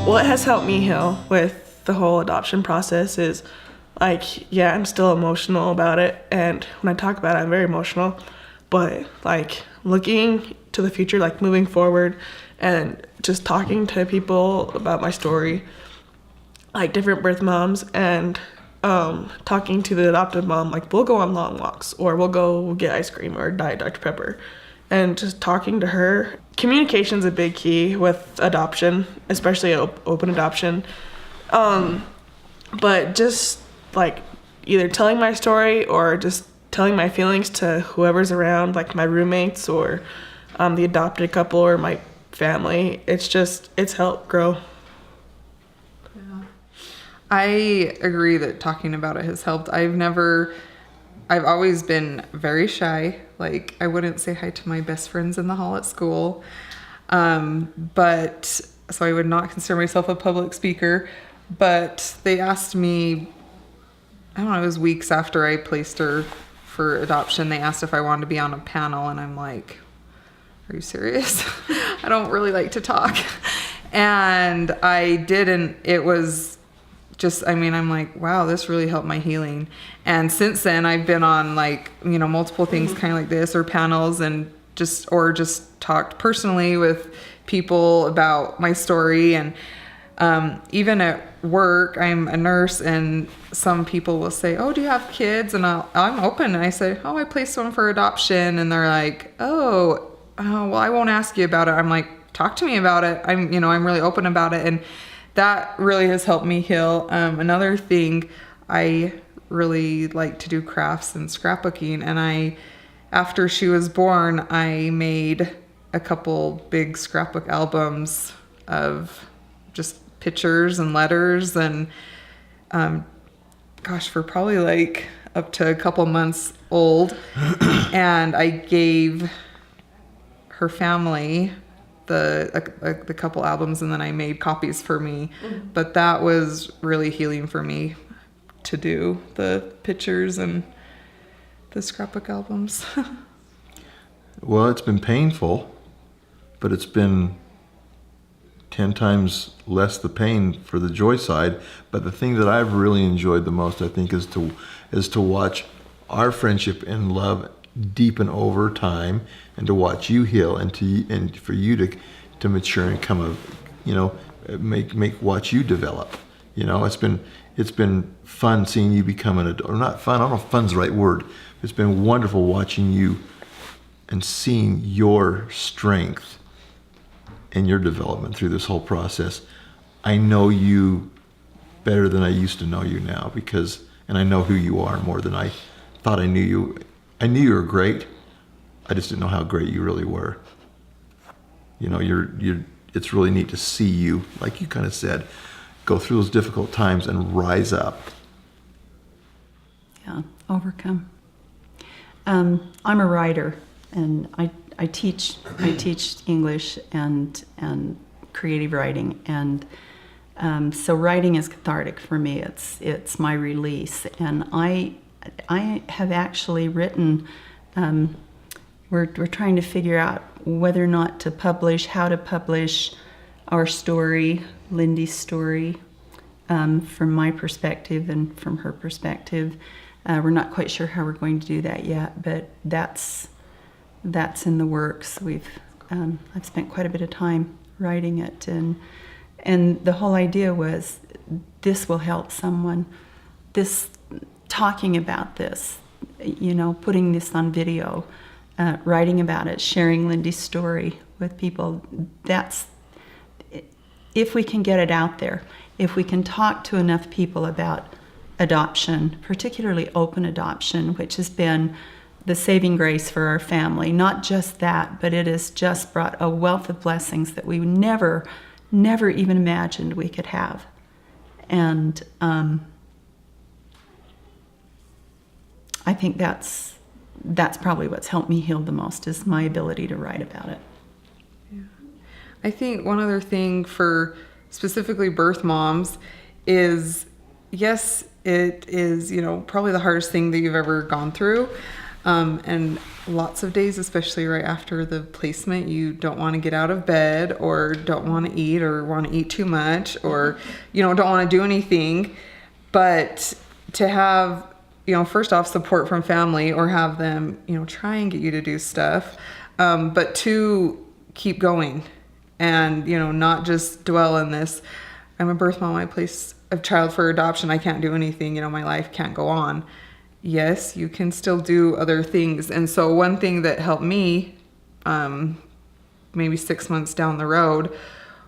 What has helped me heal with the whole adoption process is, like, yeah, I'm still emotional about it, and when I talk about it, I'm very emotional, but, like, looking to the future, like, moving forward, and just talking to people about my story, like, different birth moms, and talking to the adopted mom, like, we'll go on long walks, or we'll go get ice cream or Diet Dr. Pepper, and just talking to her. Communication's a big key with adoption, especially open adoption. But just, like, either telling my story or just telling my feelings to whoever's around, like my roommates or the adopted couple or my family, it's helped grow. Yeah. I agree that talking about it has helped. I've always been very shy. Like, I wouldn't say hi to my best friends in the hall at school. But so I would not consider myself a public speaker, but they asked me, I don't know, it was weeks after I placed her for adoption. They asked if I wanted to be on a panel, and I'm like, are you serious? I don't really like to talk. And I did, and it was just, I'm like, wow, this really helped my healing. And since then I've been on, like, multiple things kind of like this, or panels, and just talked personally with people about my story. And even at work, I'm a nurse, and some people will say, oh, do you have kids? And I'm open, and I say, oh, I placed one for adoption. And they're like, oh, well, I won't ask you about it. I'm like, talk to me about it. I'm really open about it. And that really has helped me heal. Another thing, I really like to do crafts and scrapbooking. And after she was born, I made a couple big scrapbook albums of just pictures and letters. And for probably like up to a couple months old. And I gave her family the couple albums, and then I made copies for me. Mm-hmm. But that was really healing for me to do the pictures and the scrapbook albums. Well, it's been painful, but it's been 10 times less the pain for the joy side. But the thing that I've really enjoyed the most, I think, is to watch our friendship and love deepen over time, and to watch you heal, and for you to mature and come watch you develop. It's been fun seeing you become an adult. Or not fun, I don't know if fun's the right word. It's been wonderful watching you and seeing your strength and your development through this whole process. I know you better than I used to know you now, and I know who you are more than I thought I knew you. I knew you were great. I just didn't know how great you really were. It's really neat to see you, like you kind of said, go through those difficult times and rise up. Yeah, overcome. I'm a writer, and I teach English and creative writing, and so writing is cathartic for me. It's my release, and I have actually written. We're trying to figure out whether or not to publish, how to publish our story, Lindy's story, from my perspective and from her perspective. We're not quite sure how we're going to do that yet, but that's in the works. I've spent quite a bit of time writing it, and the whole idea was this will help someone. This talking about this, putting this on video, writing about it, sharing Lindy's story with people. That's, if we can get it out there, if we can talk to enough people about adoption, particularly open adoption, which has been the saving grace for our family. Not just that, but it has just brought a wealth of blessings that we never even imagined we could have. And I think that's probably what's helped me heal the most, is my ability to write about it. Yeah. I think one other thing for specifically birth moms is, yes, it is, probably the hardest thing that you've ever gone through. And lots of days, especially right after the placement, you don't want to get out of bed or don't want to eat or want to eat too much or, don't want to do anything. But to have, first off, support from family or have them, try and get you to do stuff. But to keep going and, not just dwell in this. I'm a birth mom. I place a child for adoption. I can't do anything. My life can't go on. Yes, you can still do other things. And so one thing that helped me, maybe 6 months down the road,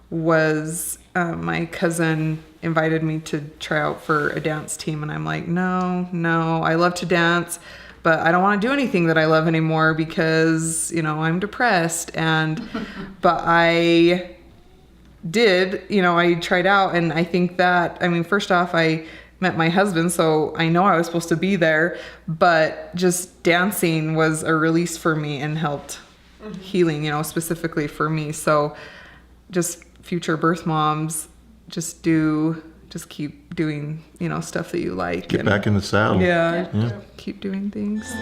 was my cousin invited me to try out for a dance team. And I'm like, no, I love to dance, but I don't want to do anything that I love anymore because, I'm depressed. But I did, I tried out. And I think that, first off, I met my husband, so I know I was supposed to be there, but just dancing was a release for me and helped healing, specifically for me. So just future birth moms, just keep doing, stuff that you like. Get back in the saddle. Yeah. Keep doing things.